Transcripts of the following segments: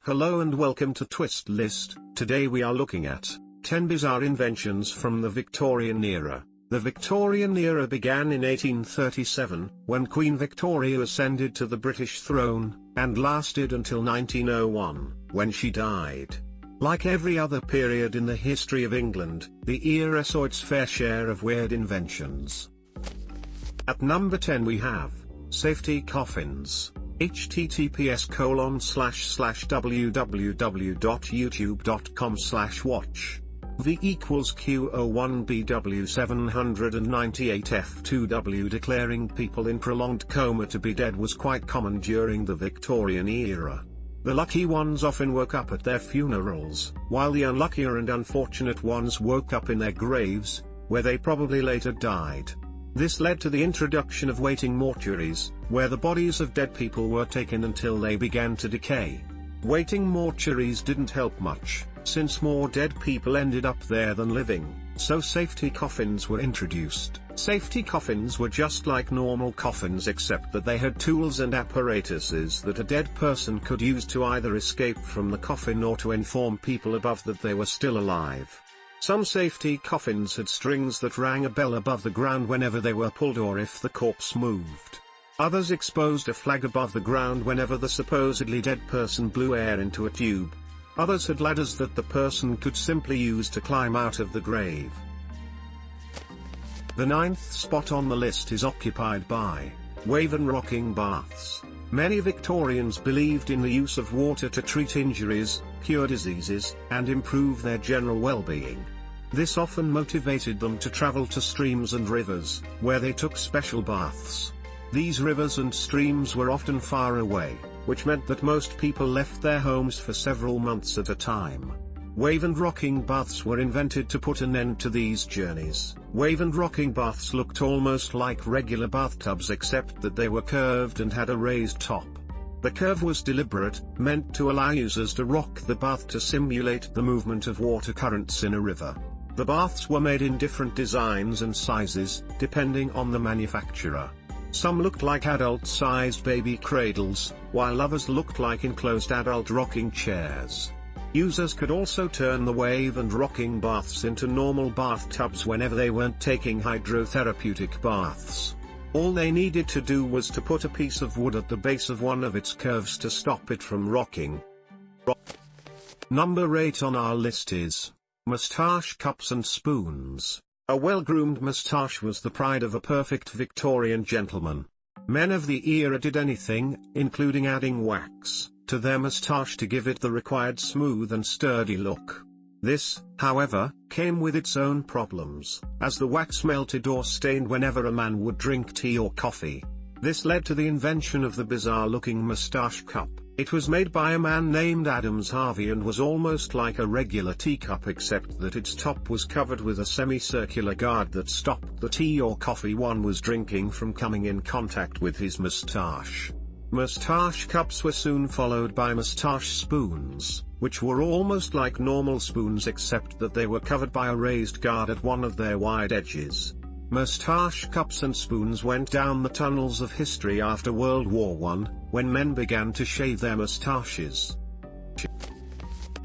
Hello and welcome to Twist List. Today we are looking at 10 bizarre inventions from the Victorian era. The Victorian era began in 1837, when Queen Victoria ascended to the British throne, and lasted until 1901, when she died. Like every other period in the history of England, the era saw its fair share of weird inventions. At number 10 we have Safety Coffins. https://www.youtube.com/watch V equals Q01BW798F2W. Declaring people in prolonged coma to be dead was quite common during the Victorian era. The lucky ones often woke up at their funerals, while the unluckier and unfortunate ones woke up in their graves, where they probably later died. This led to the introduction of waiting mortuaries, where the bodies of dead people were taken until they began to decay. Waiting mortuaries didn't help much, since more dead people ended up there than living, so safety coffins were introduced. Safety coffins were just like normal coffins, except that they had tools and apparatuses that a dead person could use to either escape from the coffin or to inform people above that they were still alive. Some safety coffins had strings that rang a bell above the ground whenever they were pulled or if the corpse moved. Others exposed a flag above the ground whenever the supposedly dead person blew air into a tube. Others had ladders that the person could simply use to climb out of the grave. The 9th spot on the list is occupied by wave and rocking baths. Many Victorians believed in the use of water to treat injuries, cure diseases, and improve their general well-being. This often motivated them to travel to streams and rivers, where they took special baths. These rivers and streams were often far away, which meant that most people left their homes for several months at a time. Wave and rocking baths were invented to put an end to these journeys. Wave and rocking baths looked almost like regular bathtubs, except that they were curved and had a raised top. The curve was deliberate, meant to allow users to rock the bath to simulate the movement of water currents in a river. The baths were made in different designs and sizes, depending on the manufacturer. Some looked like adult-sized baby cradles, while others looked like enclosed adult rocking chairs. Users could also turn the wave and rocking baths into normal bathtubs whenever they weren't taking hydrotherapeutic baths. All they needed to do was to put a piece of wood at the base of one of its curves to stop it from rocking. Number 8 on our list is Mustache cups and spoons. A well-groomed moustache was the pride of a perfect Victorian gentleman. Men of the era did anything, including adding wax, to their moustache to give it the required smooth and sturdy look. This, however, came with its own problems, as the wax melted or stained whenever a man would drink tea or coffee. This led to the invention of the bizarre-looking moustache cup. It was made by a man named Adams Harvey and was almost like a regular teacup, except that its top was covered with a semicircular guard that stopped the tea or coffee one was drinking from coming in contact with his moustache. Moustache cups were soon followed by moustache spoons, which were almost like normal spoons except that they were covered by a raised guard at one of their wide edges. Moustache cups and spoons went down the tunnels of history after World War I, when men began to shave their moustaches.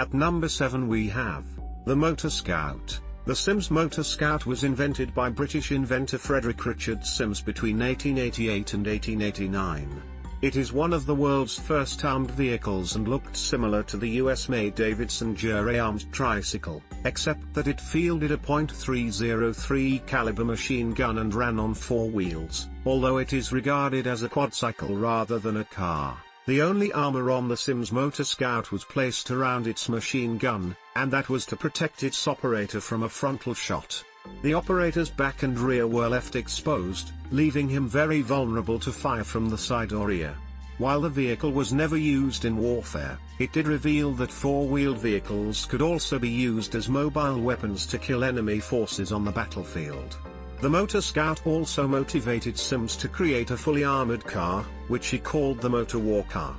At number 7 we have the Motor Scout. The Sims Motor Scout was invented by British inventor Frederick Richard Sims between 1888 and 1889. It is one of the world's first armed vehicles and looked similar to the US-made Davidson Jury armed tricycle, except that it fielded a .303 caliber machine gun and ran on 4 wheels, although it is regarded as a quadcycle rather than a car. The only armor on the Sims Motor Scout was placed around its machine gun, and that was to protect its operator from a frontal shot. The operator's back and rear were left exposed, leaving him very vulnerable to fire from the side or rear. While the vehicle was never used in warfare, it did reveal that 4-wheeled vehicles could also be used as mobile weapons to kill enemy forces on the battlefield. The Motor Scout also motivated Sims to create a fully armored car, which he called the Motor War Car.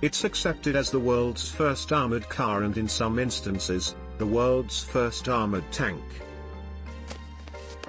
It's accepted as the world's first armored car and in some instances, the world's first armored tank.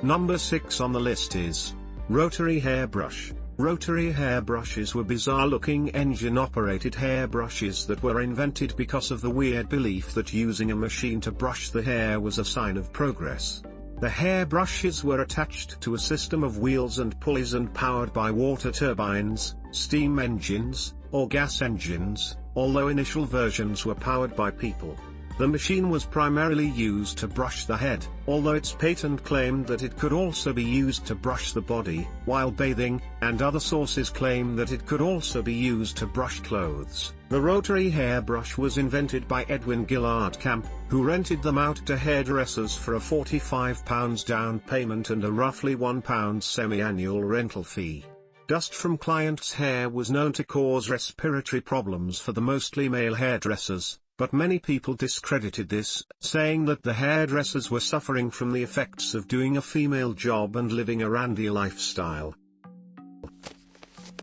Number 6 on the list is Rotary Hairbrush. Rotary hairbrushes were bizarre-looking engine-operated hairbrushes that were invented because of the weird belief that using a machine to brush the hair was a sign of progress. The hairbrushes were attached to a system of wheels and pulleys and powered by water turbines, steam engines, or gas engines, although initial versions were powered by people. The machine was primarily used to brush the head, although its patent claimed that it could also be used to brush the body while bathing, and other sources claim that it could also be used to brush clothes. The rotary hairbrush was invented by Edwin Gillard Camp, who rented them out to hairdressers for a £45 down payment and a roughly £1 semi-annual rental fee. Dust from clients' hair was known to cause respiratory problems for the mostly male hairdressers, but many people discredited this, saying that the hairdressers were suffering from the effects of doing a female job and living a randy lifestyle.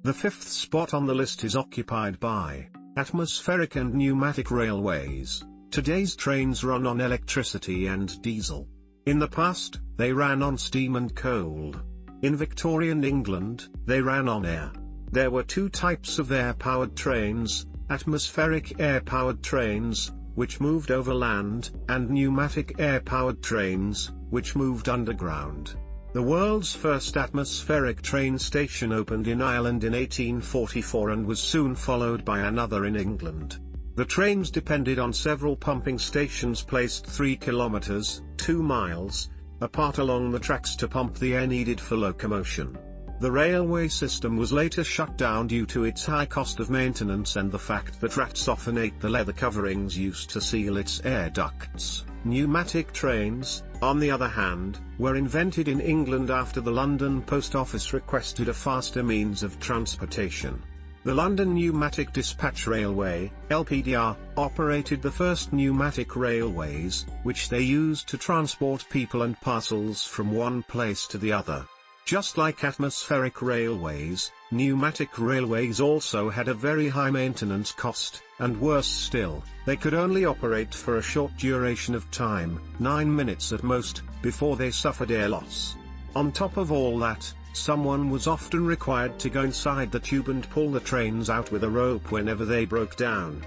The fifth spot on the list is occupied by atmospheric and pneumatic railways. Today's trains run on electricity and diesel. In the past, they ran on steam and coal. In Victorian England, they ran on air. There were two types of air-powered trains: atmospheric air-powered trains, which moved over land, and pneumatic air-powered trains, which moved underground. The world's first atmospheric train station opened in Ireland in 1844 and was soon followed by another in England. The trains depended on several pumping stations placed 3 kilometers, 2 miles, apart along the tracks to pump the air needed for locomotion. The railway system was later shut down due to its high cost of maintenance and the fact that rats often ate the leather coverings used to seal its air ducts. Pneumatic trains, on the other hand, were invented in England after the London Post Office requested a faster means of transportation. The London Pneumatic Dispatch Railway, LPDR, operated the first pneumatic railways, which they used to transport people and parcels from one place to the other. Just like atmospheric railways, pneumatic railways also had a very high maintenance cost, and worse still, they could only operate for a short duration of time, 9 minutes at most, before they suffered air loss. On top of all that, someone was often required to go inside the tube and pull the trains out with a rope whenever they broke down.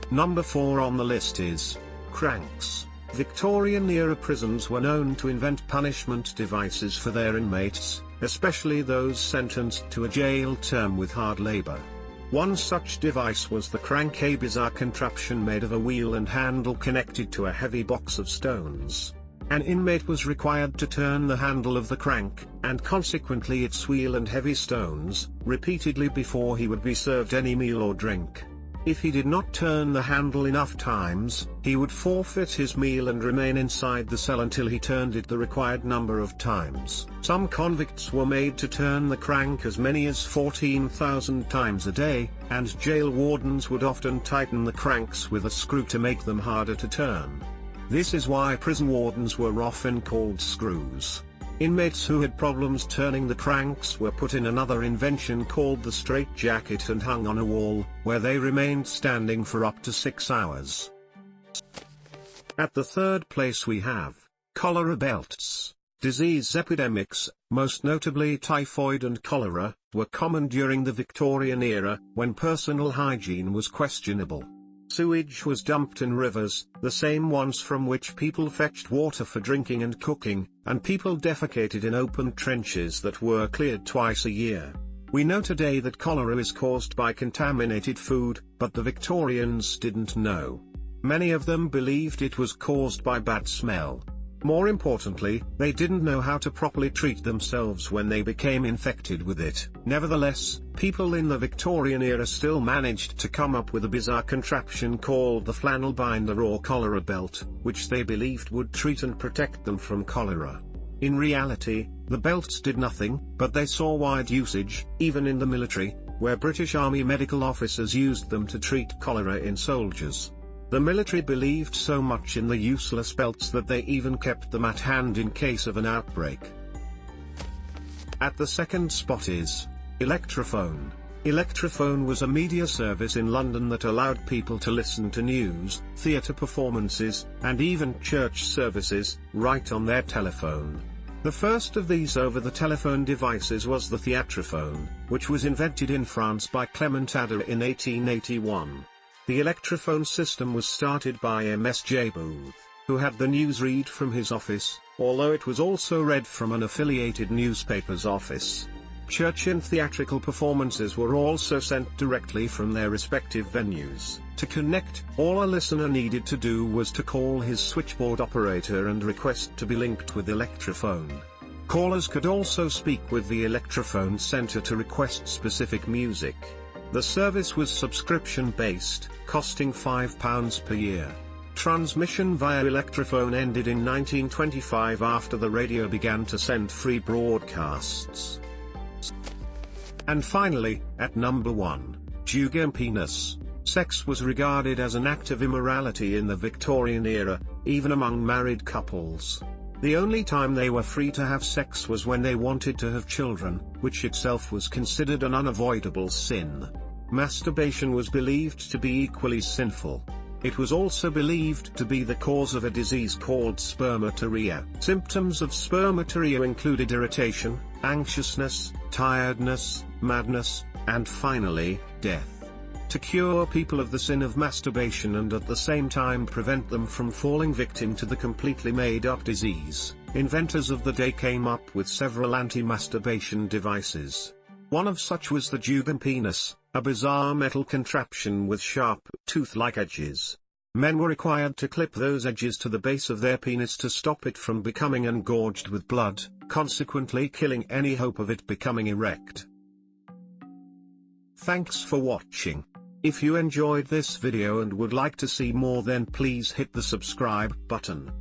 Number 4 on the list is cranks. Victorian-era prisons were known to invent punishment devices for their inmates, especially those sentenced to a jail term with hard labor. One such device was the crank, a bizarre contraption made of a wheel and handle connected to a heavy box of stones. An inmate was required to turn the handle of the crank, and consequently its wheel and heavy stones, repeatedly before he would be served any meal or drink. If he did not turn the handle enough times, he would forfeit his meal and remain inside the cell until he turned it the required number of times. Some convicts were made to turn the crank as many as 14,000 times a day, and jail wardens would often tighten the cranks with a screw to make them harder to turn. This is why prison wardens were often called screws. Inmates who had problems turning the cranks were put in another invention called the straitjacket and hung on a wall, where they remained standing for up to 6 hours. At the third place we have cholera belts. Disease epidemics, most notably typhoid and cholera, were common during the Victorian era, when personal hygiene was questionable. Sewage was dumped in rivers, the same ones from which people fetched water for drinking and cooking, and people defecated in open trenches that were cleared twice a year. We know today that cholera is caused by contaminated food, but the Victorians didn't know. Many of them believed it was caused by bad smell. More importantly, they didn't know how to properly treat themselves when they became infected with it. Nevertheless, people in the Victorian era still managed to come up with a bizarre contraption called the flannel binder or cholera belt, which they believed would treat and protect them from cholera. In reality, the belts did nothing, but they saw wide usage, even in the military, where British Army medical officers used them to treat cholera in soldiers. The military believed so much in the useless belts that they even kept them at hand in case of an outbreak. At the second spot is Electrophone. Electrophone was a media service in London that allowed people to listen to news, theatre performances, and even church services, right on their telephone. The first of these over-the-telephone devices was the Theatrophone, which was invented in France by Clement Ader in 1881. The Electrophone system was started by MSJ Booth, who had the news read from his office, although it was also read from an affiliated newspaper's office. Church and theatrical performances were also sent directly from their respective venues. To connect, all a listener needed to do was to call his switchboard operator and request to be linked with Electrophone. Callers could also speak with the Electrophone center to request specific music. The service was subscription-based, costing £5 per year. Transmission via Electrophone ended in 1925 after the radio began to send free broadcasts. And finally, at number 1, Jugum Penis. Sex was regarded as an act of immorality in the Victorian era, even among married couples. The only time they were free to have sex was when they wanted to have children, which itself was considered an unavoidable sin. Masturbation was believed to be equally sinful. It was also believed to be the cause of a disease called spermatorrhea. Symptoms of spermatorrhea included irritation, anxiousness, tiredness, madness, and finally, death. To cure people of the sin of masturbation and at the same time prevent them from falling victim to the completely made-up disease, inventors of the day came up with several anti-masturbation devices. One of such was the Jugum Penis, a bizarre metal contraption with sharp, tooth-like edges. Men were required to clip those edges to the base of their penis to stop it from becoming engorged with blood, consequently killing any hope of it becoming erect. Thanks for watching. If you enjoyed this video and would like to see more, then please hit the subscribe button.